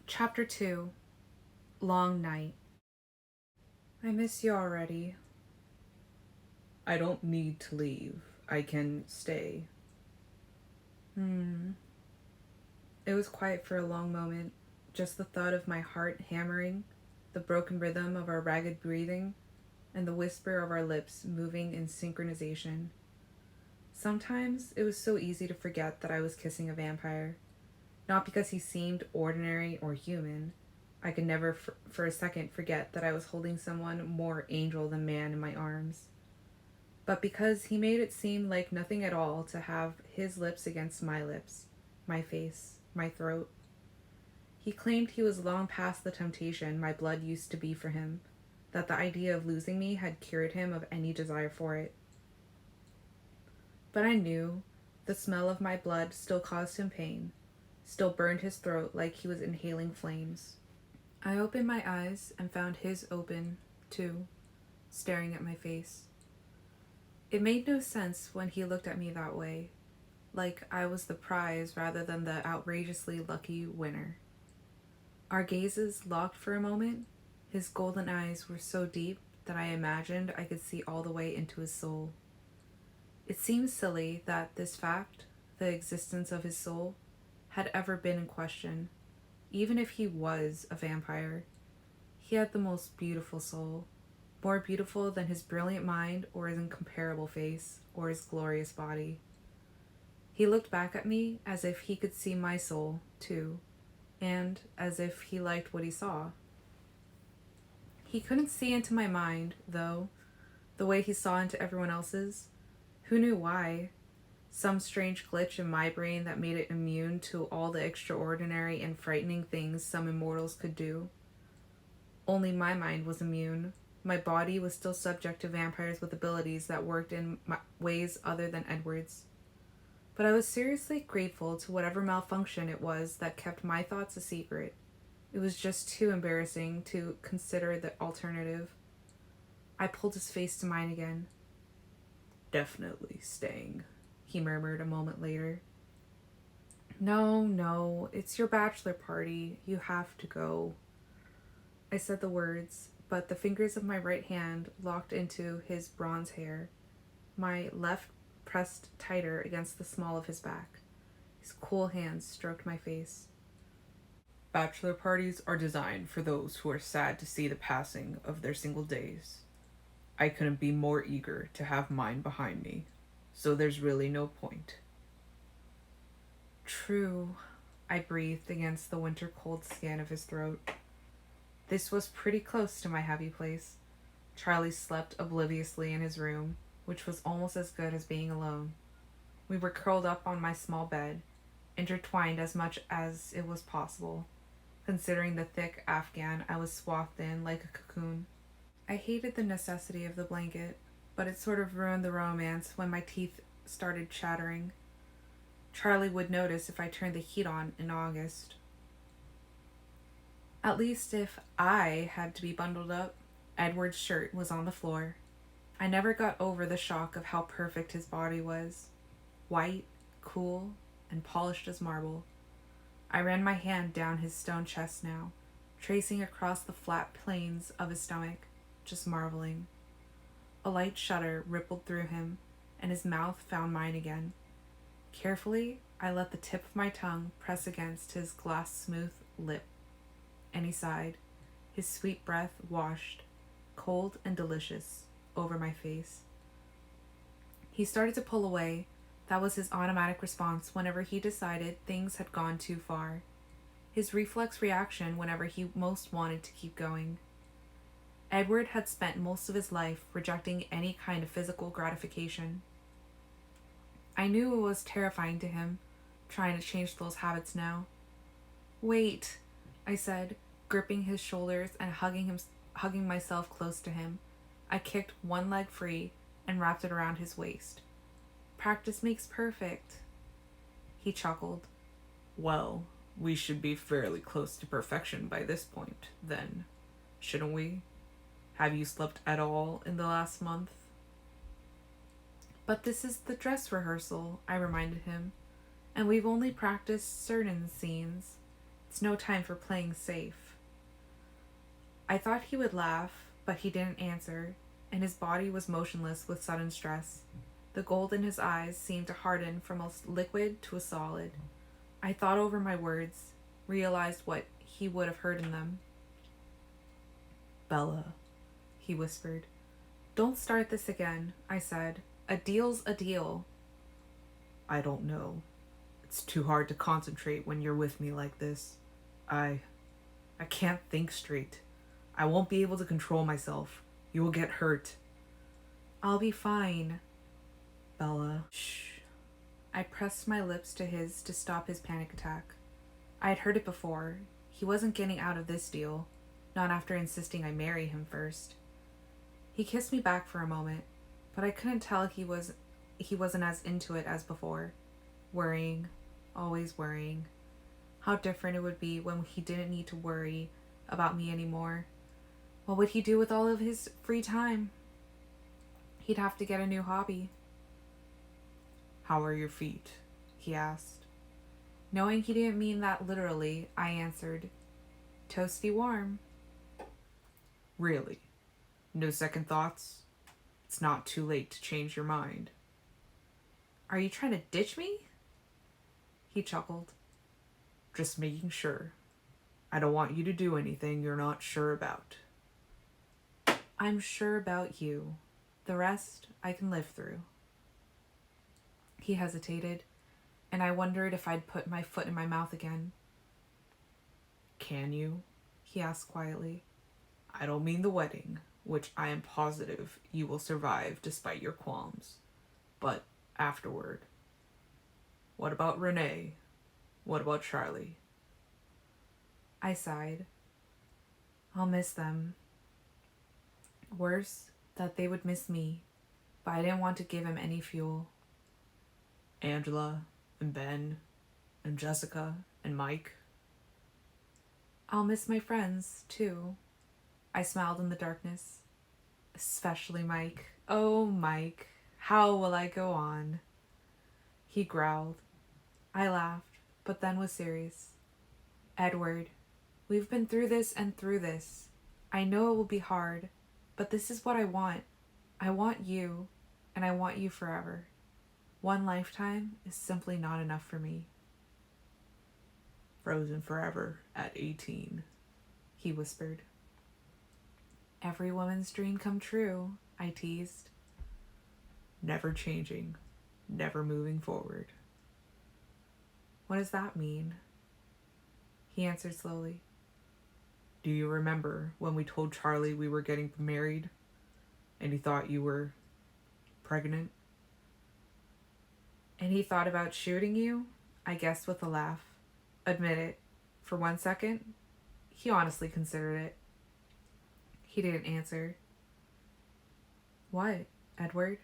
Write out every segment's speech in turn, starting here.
Chapter 2. Long Night. I miss you already. I don't need to leave. I can stay. It was quiet for a long moment, just the thud of my heart hammering, the broken rhythm of our ragged breathing, and the whisper of our lips moving in synchronization. Sometimes it was so easy to forget that I was kissing a vampire. Not because he seemed ordinary or human. I could never for a second forget that I was holding someone more angel than man in my arms. But because he made it seem like nothing at all to have his lips against my lips, my face, my throat. He claimed he was long past the temptation my blood used to be for him, that the idea of losing me had cured him of any desire for it. But I knew the smell of my blood still caused him pain, still burned his throat like he was inhaling flames. I opened my eyes and found his open, too, staring at my face. It made no sense when he looked at me that way, like I was the prize rather than the outrageously lucky winner. Our gazes locked for a moment. His golden eyes were so deep that I imagined I could see all the way into his soul. It seemed silly that this fact, the existence of his soul, had ever been in question, even if he was a vampire. He had the most beautiful soul, more beautiful than his brilliant mind or his incomparable face or his glorious body. He looked back at me as if he could see my soul, too, and as if he liked what he saw. He couldn't see into my mind, though, the way he saw into everyone else's. Who knew why? Some strange glitch in my brain that made it immune to all the extraordinary and frightening things some immortals could do. Only my mind was immune. My body was still subject to vampires with abilities that worked in ways other than Edward's. But I was seriously grateful to whatever malfunction it was that kept my thoughts a secret. It was just too embarrassing to consider the alternative. I pulled his face to mine again. Definitely staying, he murmured a moment later. No, it's your bachelor party. You have to go. I said the words, but the fingers of my right hand locked into his bronze hair. My left pressed tighter against the small of his back. His cool hands stroked my face. Bachelor parties are designed for those who are sad to see the passing of their single days. I couldn't be more eager to have mine behind me, so there's really no point. True, I breathed against the winter cold skin of his throat. This was pretty close to my happy place. Charlie slept obliviously in his room, which was almost as good as being alone. We were curled up on my small bed, intertwined as much as it was possible, considering the thick afghan I was swathed in like a cocoon. I hated the necessity of the blanket, but it sort of ruined the romance when my teeth started chattering. Charlie would notice if I turned the heat on in August. At least if I had to be bundled up, Edward's shirt was on the floor. I never got over the shock of how perfect his body was. White, cool, and polished as marble. I ran my hand down his stone chest now, tracing across the flat planes of his stomach, just marveling. A light shudder rippled through him, and his mouth found mine again. Carefully, I let the tip of my tongue press against his glass-smooth lip, and he sighed. His sweet breath washed, cold and delicious, over my face. He started to pull away. That was his automatic response whenever he decided things had gone too far. His reflex reaction whenever he most wanted to keep going. Edward had spent most of his life rejecting any kind of physical gratification. I knew it was terrifying to him, trying to change those habits now. Wait, I said, gripping his shoulders and hugging myself close to him. I kicked one leg free and wrapped it around his waist. Practice makes perfect. He chuckled. Well, we should be fairly close to perfection by this point, then, shouldn't we? Have you slept at all in the last month? But this is the dress rehearsal, I reminded him, and we've only practiced certain scenes. It's no time for playing safe. I thought he would laugh, but he didn't answer, and his body was motionless with sudden stress. The gold in his eyes seemed to harden from a liquid to a solid. I thought over my words, realized what he would have heard in them. Bella, he whispered. Don't start this again, I said. A deal's a deal. I don't know. It's too hard to concentrate when you're with me like this. I can't think straight. I won't be able to control myself. You will get hurt. I'll be fine. Bella. Shh. I pressed my lips to his to stop his panic attack. I had heard it before. He wasn't getting out of this deal. Not after insisting I marry him first. He kissed me back for a moment, but I couldn't tell he wasn't as into it as before. Worrying. Always worrying. How different it would be when he didn't need to worry about me anymore. What would he do with all of his free time? He'd have to get a new hobby. How are your feet? He asked. Knowing he didn't mean that literally, I answered, toasty warm. Really? No second thoughts? It's not too late to change your mind. Are you trying to ditch me? He chuckled. Just making sure. I don't want you to do anything you're not sure about. I'm sure about you. The rest I can live through. He hesitated, and I wondered if I'd put my foot in my mouth again. Can you? He asked quietly. I don't mean the wedding, which I am positive you will survive despite your qualms. But afterward. What about Renee? What about Charlie? I sighed. I'll miss them. Worse, that they would miss me, but I didn't want to give him any fuel. Angela, and Ben, and Jessica, and Mike. I'll miss my friends, too. I smiled in the darkness. Especially Mike. Oh, Mike, how will I go on? He growled. I laughed, but then was serious. Edward, we've been through this and through this. I know it will be hard, but this is what I want. I want you, and I want you forever. One lifetime is simply not enough for me. Frozen forever at 18, he whispered. Every woman's dream come true, I teased. Never changing, never moving forward. What does that mean? He answered slowly. Do you remember when we told Charlie we were getting married and he thought you were pregnant? And he thought about shooting you? I guessed with a laugh. Admit it. For 1 second, he honestly considered it. He didn't answer. What, Edward?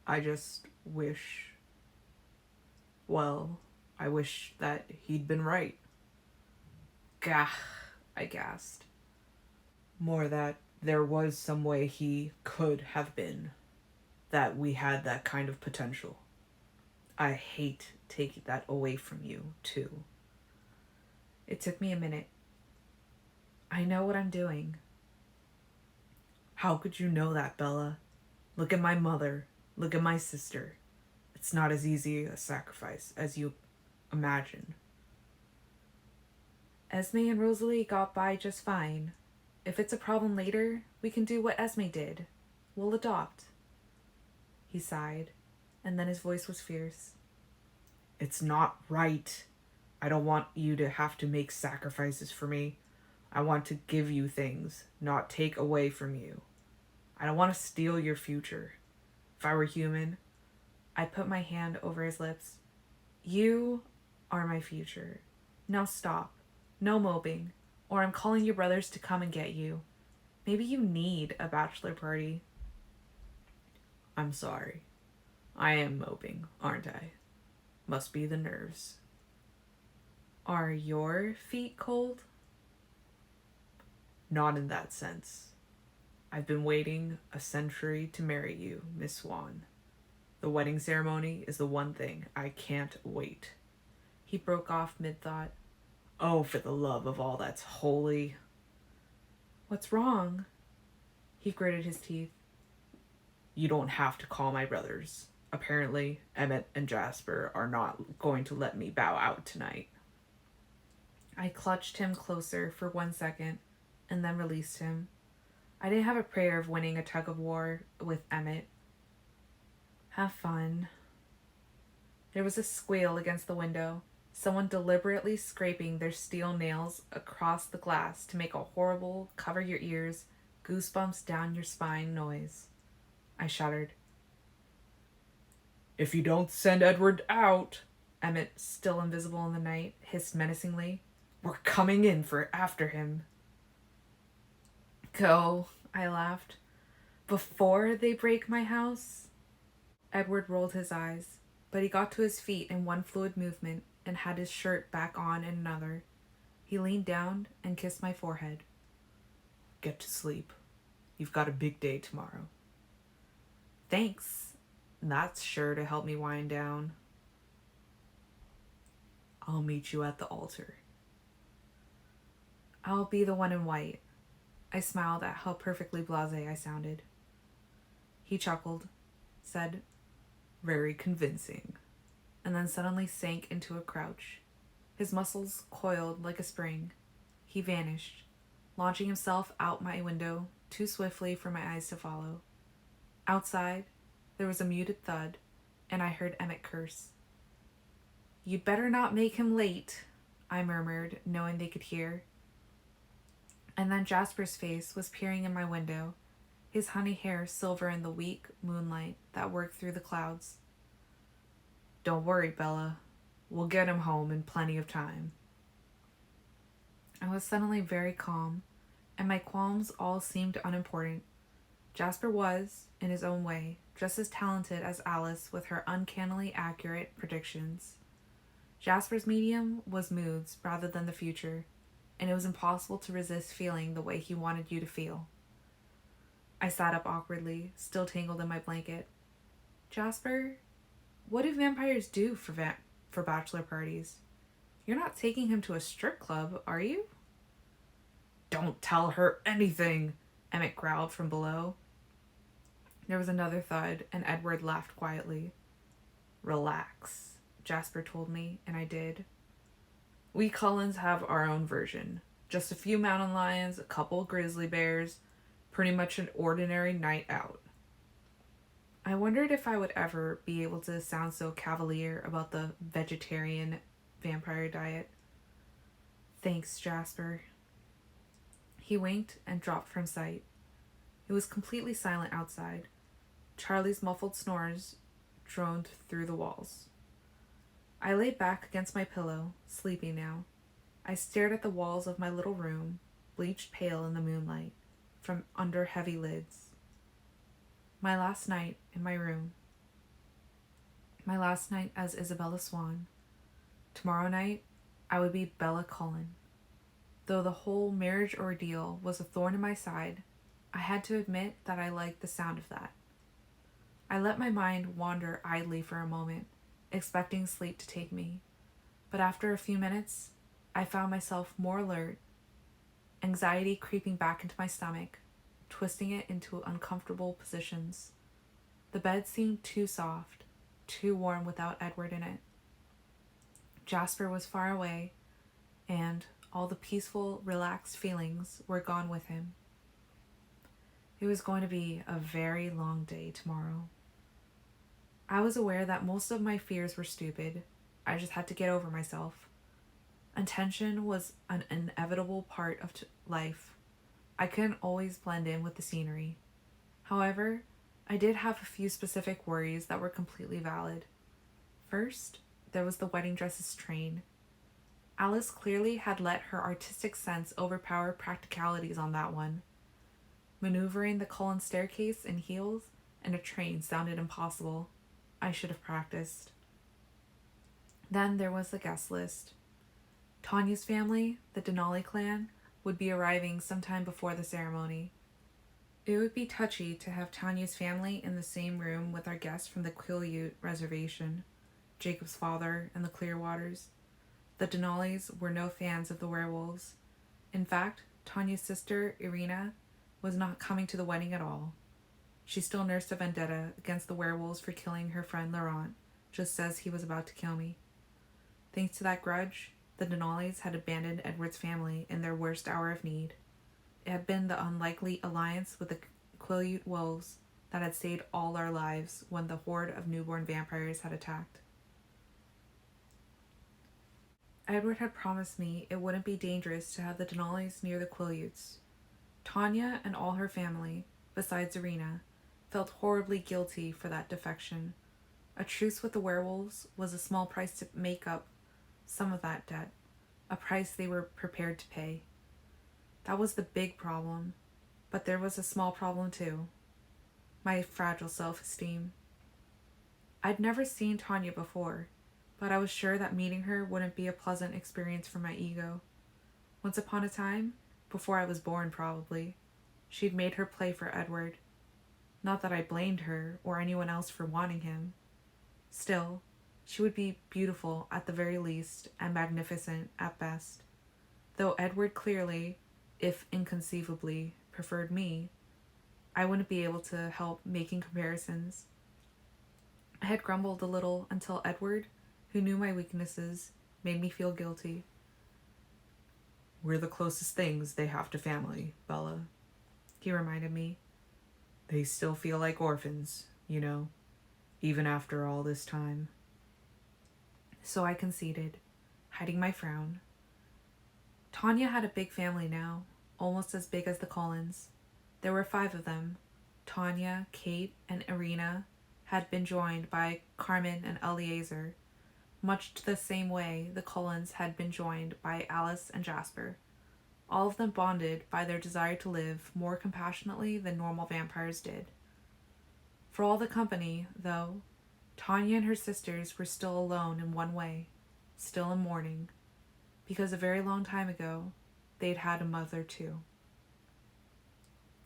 I just wish... Well, I wish that he'd been right. Gah, I gasped. More that there was some way he could have been. That we had that kind of potential. I hate taking that away from you, too. It took me a minute. I know what I'm doing. How could you know that, Bella? Look at my mother. Look at my sister. It's not as easy a sacrifice as you imagine. Esme and Rosalie got by just fine. If it's a problem later, we can do what Esme did. We'll adopt. He sighed, and then his voice was fierce. It's not right. I don't want you to have to make sacrifices for me. I want to give you things, not take away from you. I don't want to steal your future. If I were human... I put my hand over his lips. You are my future. Now stop. No moping, or I'm calling your brothers to come and get you. Maybe you need a bachelor party. I'm sorry. I am moping, aren't I? Must be the nerves. Are your feet cold? Not in that sense. I've been waiting a century to marry you, Miss Swan. The wedding ceremony is the one thing I can't wait. He broke off mid-thought. Oh, for the love of all that's holy. What's wrong? He gritted his teeth. You don't have to call my brothers. Apparently, Emmett and Jasper are not going to let me bow out tonight. I clutched him closer for 1 second and then released him. I didn't have a prayer of winning a tug of war with Emmett. Have fun. There was a squeal against the window, someone deliberately scraping their steel nails across the glass to make a horrible, cover your ears, goosebumps down your spine noise. I shuddered. If you don't send Edward out, Emmett, still invisible in the night, hissed menacingly. we're coming in for after him. Go, I laughed. Before they break my house? Edward rolled his eyes, but he got to his feet in one fluid movement and had his shirt back on in another. He leaned down and kissed my forehead. Get to sleep. You've got a big day tomorrow. Thanks. That's sure to help me wind down. I'll meet you at the altar. I'll be the one in white. I smiled at how perfectly blasé I sounded. He chuckled, said, Very convincing. and then suddenly sank into a crouch. His muscles coiled like a spring. He vanished, launching himself out my window too swiftly for my eyes to follow. Outside, there was a muted thud, and I heard Emmett curse. You'd better not make him late, I murmured, knowing they could hear. And then Jasper's face was peering in my window, his honey hair silver in the weak moonlight that worked through the clouds. Don't worry, Bella. We'll get him home in plenty of time. I was suddenly very calm, and my qualms all seemed unimportant. Jasper was, in his own way, just as talented as Alice with her uncannily accurate predictions. Jasper's medium was moods rather than the future, and it was impossible to resist feeling the way he wanted you to feel. I sat up awkwardly, still tangled in my blanket. Jasper, what do vampires do for bachelor parties? You're not taking him to a strip club, are you? Don't tell her anything, Emmett growled from below. There was another thud, and Edward laughed quietly. Relax, Jasper told me, and I did. We Cullens have our own version. Just a few mountain lions, a couple grizzly bears, pretty much an ordinary night out. I wondered if I would ever be able to sound so cavalier about the vegetarian vampire diet. Thanks, Jasper. He winked and dropped from sight. It was completely silent outside. Charlie's muffled snores droned through the walls. I lay back against my pillow, sleepy now. I stared at the walls of my little room, bleached pale in the moonlight, from under heavy lids. My last night in my room. My last night as Isabella Swan. Tomorrow night, I would be Bella Cullen. Though the whole marriage ordeal was a thorn in my side, I had to admit that I liked the sound of that. I let my mind wander idly for a moment, expecting sleep to take me. But after a few minutes, I found myself more alert, anxiety creeping back into my stomach, twisting it into uncomfortable positions. The bed seemed too soft, too warm without Edward in it. Jasper was far away, and all the peaceful, relaxed feelings were gone with him. It was going to be a very long day tomorrow. I was aware that most of my fears were stupid. I just had to get over myself. Attention was an inevitable part of life. I couldn't always blend in with the scenery. However, I did have a few specific worries that were completely valid. First, there was the wedding dresses train. Alice clearly had let her artistic sense overpower practicalities on that one. Maneuvering the Cullen staircase in heels and a train sounded impossible. I should have practiced. Then there was the guest list. Tanya's family, the Denalis clan, would be arriving sometime before the ceremony. It would be touchy to have Tanya's family in the same room with our guests from the Quileute reservation, Jacob's father and the Clearwaters. The Denalis were no fans of the werewolves. In fact, Tanya's sister, Irina, was not coming to the wedding at all. She still nursed a vendetta against the werewolves for killing her friend Laurent, just as he was about to kill me. Thanks to that grudge, the Denalis had abandoned Edward's family in their worst hour of need. It had been the unlikely alliance with the Quileute wolves that had saved all our lives when the horde of newborn vampires had attacked. Edward had promised me it wouldn't be dangerous to have the Denalis near the Quileutes. Tanya and all her family, besides Irina, felt horribly guilty for that defection. A truce with the werewolves was a small price to make up some of that debt, a price they were prepared to pay. That was the big problem, but there was a small problem too. My fragile self-esteem. I'd never seen Tanya before, but I was sure that meeting her wouldn't be a pleasant experience for my ego. Once upon a time, before I was born probably, she'd made her play for Edward. Not that I blamed her or anyone else for wanting him. Still, she would be beautiful at the very least and magnificent at best. Though Edward clearly, if inconceivably, preferred me, I wouldn't be able to help making comparisons. I had grumbled a little until Edward, who knew my weaknesses, made me feel guilty. "We're the closest things they have to family, Bella," he reminded me. "They still feel like orphans, you know, even after all this time." So I conceded, hiding my frown. Tanya had a big family now, almost as big as the Cullens. There were 5 of them. Tanya, Kate, and Irina had been joined by Carmen and Eleazar, much to the same way the Cullens had been joined by Alice and Jasper. All of them bonded by their desire to live more compassionately than normal vampires did. For all the company, though, Tanya and her sisters were still alone in one way, still in mourning, because a very long time ago, they'd had a mother too.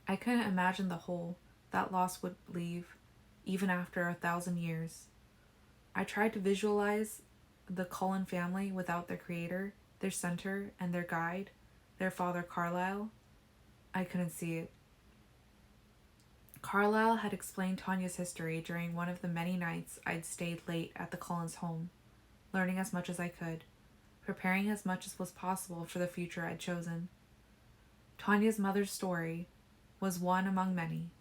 I couldn't imagine the hole that loss would leave, even after 1,000 years. I tried to visualize the Cullen family without their creator, their center, and their guide, their father Carlisle. I couldn't see it. Carlisle had explained Tanya's history during one of the many nights I'd stayed late at the Cullens' home, learning as much as I could, preparing as much as was possible for the future I'd chosen. Tanya's mother's story was one among many,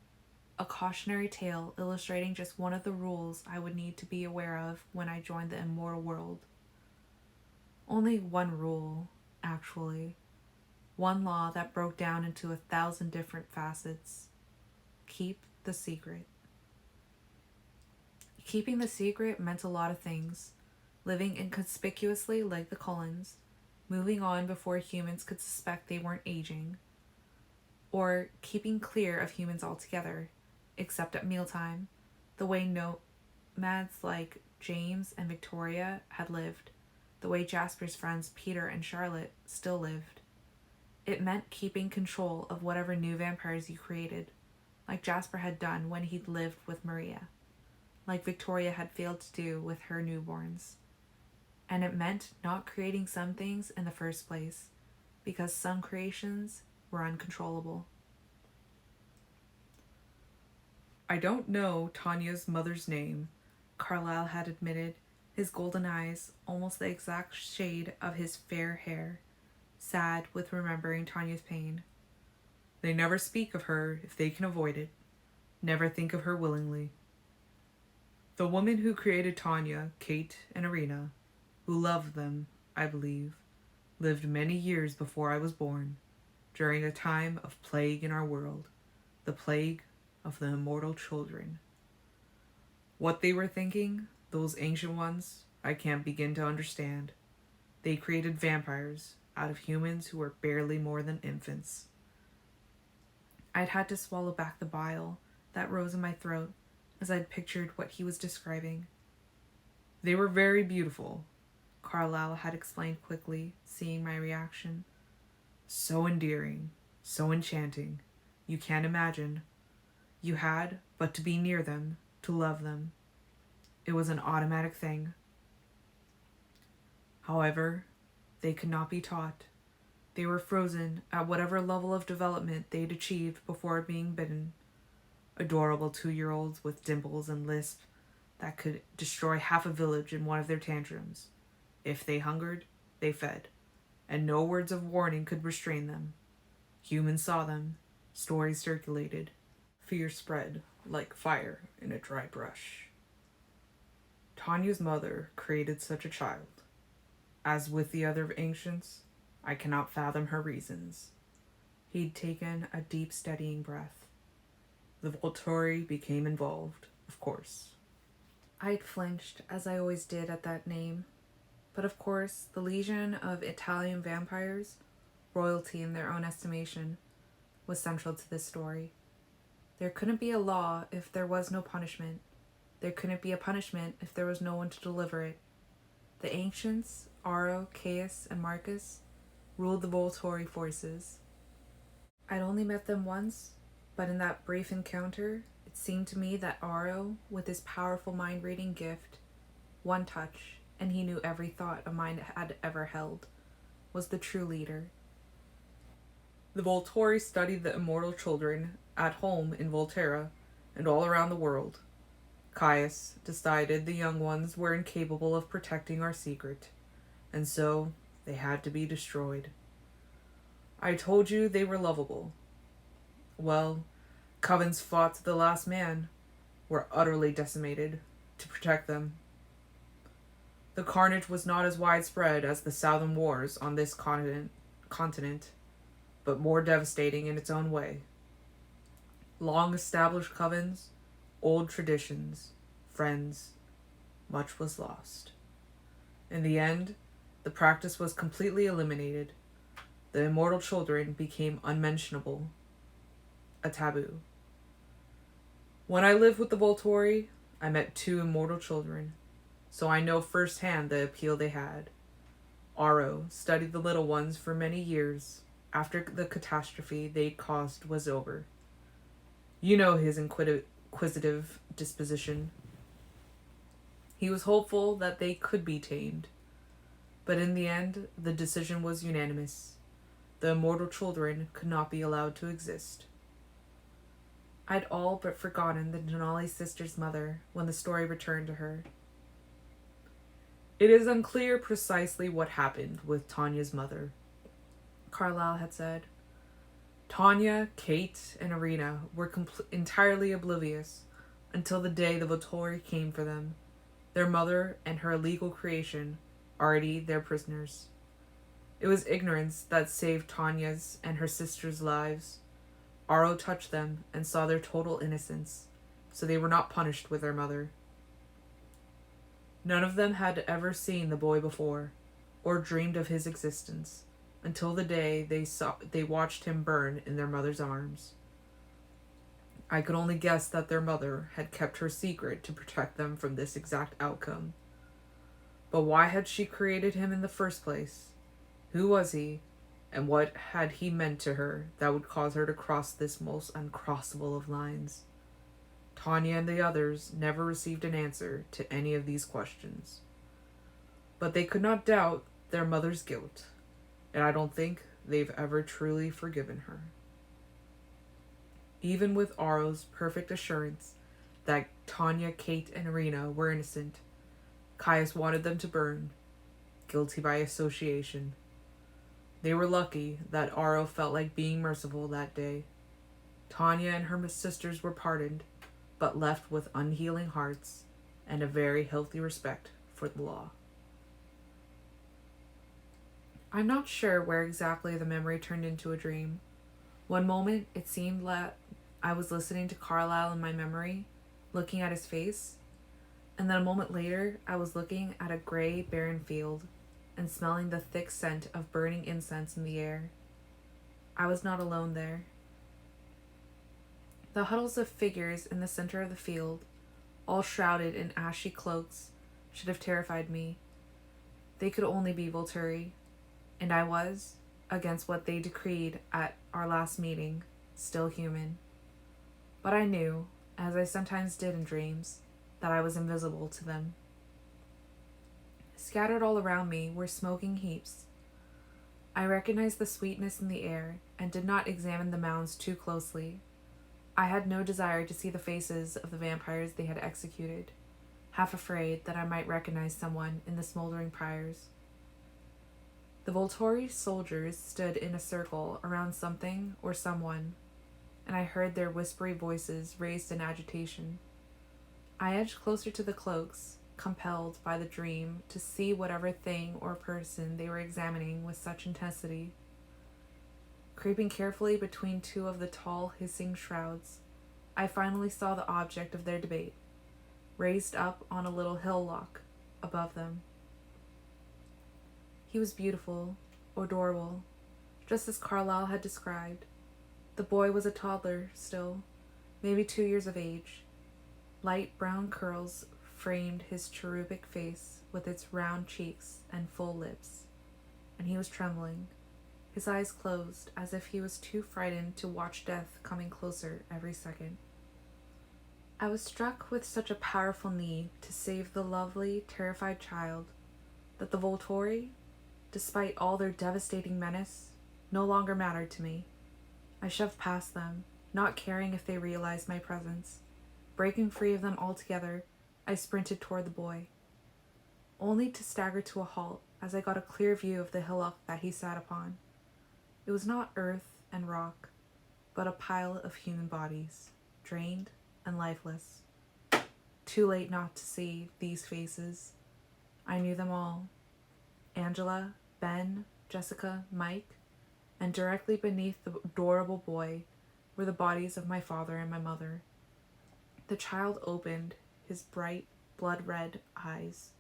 a cautionary tale illustrating just one of the rules I would need to be aware of when I joined the immortal world. Only one rule, actually. One law that broke down into 1,000 different facets. Keep the secret. Keeping the secret meant a lot of things. Living inconspicuously like the Cullens, moving on before humans could suspect they weren't aging, or keeping clear of humans altogether, except at mealtime, the way nomads like James and Victoria had lived, the way Jasper's friends Peter and Charlotte still lived. It meant keeping control of whatever new vampires you created, like Jasper had done when he'd lived with Maria, like Victoria had failed to do with her newborns. And it meant not creating some things in the first place, because some creations were uncontrollable. "I don't know Tanya's mother's name," Carlisle had admitted, his golden eyes almost the exact shade of his fair hair, sad with remembering Tanya's pain. "They never speak of her if they can avoid it, never think of her willingly. The woman who created Tanya, Kate, and Irina, who loved them, I believe, lived many years before I was born, during a time of plague in our world, the plague of the immortal children. What they were thinking, those ancient ones, I can't begin to understand. They created vampires out of humans who were barely more than infants." I'd had to swallow back the bile that rose in my throat as I'd pictured what he was describing. "They were very beautiful," Carlisle had explained quickly, seeing my reaction. "So endearing, so enchanting, you can't imagine. You had but to be near them, to love them. It was an automatic thing. However, They could not be taught. They were frozen at whatever level of development they'd achieved before being bitten. Adorable 2-year-olds with dimples and lisp that could destroy half a village in one of their tantrums. If they hungered, they fed, and no words of warning could restrain them. Humans saw them, stories circulated, fear spread like fire in a dry brush. Tanya's mother created such a child. As with the other ancients, I cannot fathom her reasons. He'd taken a deep, steadying breath. The Volturi became involved, of course. I'd flinched, as I always did at that name. But of course, the legion of Italian vampires, royalty in their own estimation, was central to this story. There couldn't be a law if there was no punishment. There couldn't be a punishment if there was no one to deliver it. The ancients, Aro, Caius, and Marcus, ruled the Volturi forces. I'd only met them once, but in that brief encounter, it seemed to me that Aro, with his powerful mind-reading gift, one touch, and he knew every thought a mind had ever held, was the true leader. The Volturi studied the immortal children at home in Volterra and all around the world. Caius decided the young ones were incapable of protecting our secret, and so they had to be destroyed. I told you they were lovable. Well, covens fought to the last man, were utterly decimated, to protect them. The carnage was not as widespread as the Southern Wars on this continent, but more devastating in its own way. Long-established covens, old traditions, friends, much was lost. In the end, the practice was completely eliminated. The immortal children became unmentionable, a taboo. When I lived with the Volturi, I met 2 immortal children, so I know firsthand the appeal they had. Aro studied the little ones for many years after the catastrophe they caused was over. You know his inquisitive disposition. He was hopeful that they could be tamed, but in the end, the decision was unanimous. The immortal children could not be allowed to exist. I'd all but forgotten the Denalis sister's mother when the story returned to her. It is unclear precisely what happened with Tanya's mother, Carlyle had said. Tanya, Kate, and Irina were entirely oblivious until the day the Volturi came for them, their mother and her illegal creation, already their prisoners. It was ignorance that saved Tanya's and her sister's lives. Aro touched them and saw their total innocence, so they were not punished with their mother. None of them had ever seen the boy before, or dreamed of his existence, until the day they watched him burn in their mother's arms. I could only guess that their mother had kept her secret to protect them from this exact outcome. But why had she created him in the first place? Who was he, and what had he meant to her that would cause her to cross this most uncrossable of lines? Tanya and the others never received an answer to any of these questions. But they could not doubt their mother's guilt, and I don't think they've ever truly forgiven her. Even with Aro's perfect assurance that Tanya, Kate, and Irina were innocent, Caius wanted them to burn, guilty by association. They were lucky that Aro felt like being merciful that day. Tanya and her sisters were pardoned, but left with unhealing hearts and a very healthy respect for the law. I'm not sure where exactly the memory turned into a dream. One moment, it seemed that I was listening to Carlyle in my memory, looking at his face, and then a moment later, I was looking at a gray, barren field and smelling the thick scent of burning incense in the air. I was not alone there. The huddles of figures in the center of the field, all shrouded in ashy cloaks, should have terrified me. They could only be Volturi, and I was, against what they decreed at our last meeting, still human. But I knew, as I sometimes did in dreams, that I was invisible to them. Scattered all around me were smoking heaps, I recognized the sweetness in the air and did not examine the mounds too closely. I had no desire to see the faces of the vampires they had executed, half afraid that I might recognize someone in the smoldering pyres. The Volturi soldiers stood in a circle around something or someone, and I heard their whispery voices raised in agitation. I edged closer to the cloaks, compelled by the dream to see whatever thing or person they were examining with such intensity. Creeping carefully between two of the tall, hissing shrouds, I finally saw the object of their debate, raised up on a little hillock above them. He was beautiful, adorable, just as Carlyle had described. The boy was a toddler still, maybe 2 years of age. Light brown curls framed his cherubic face with its round cheeks and full lips, and he was trembling, his eyes closed as if he was too frightened to watch death coming closer every second. I was struck with such a powerful need to save the lovely, terrified child that the Volturi, despite all their devastating menace, no longer mattered to me. I shoved past them, not caring if they realized my presence. Breaking free of them altogether, I sprinted toward the boy, only to stagger to a halt as I got a clear view of the hillock that he sat upon. It was not earth and rock, but a pile of human bodies, drained and lifeless. Too late not to see these faces. I knew them all. Angela, Ben, Jessica, Mike, and directly beneath the adorable boy were the bodies of my father and my mother. The child opened his bright, blood-red eyes,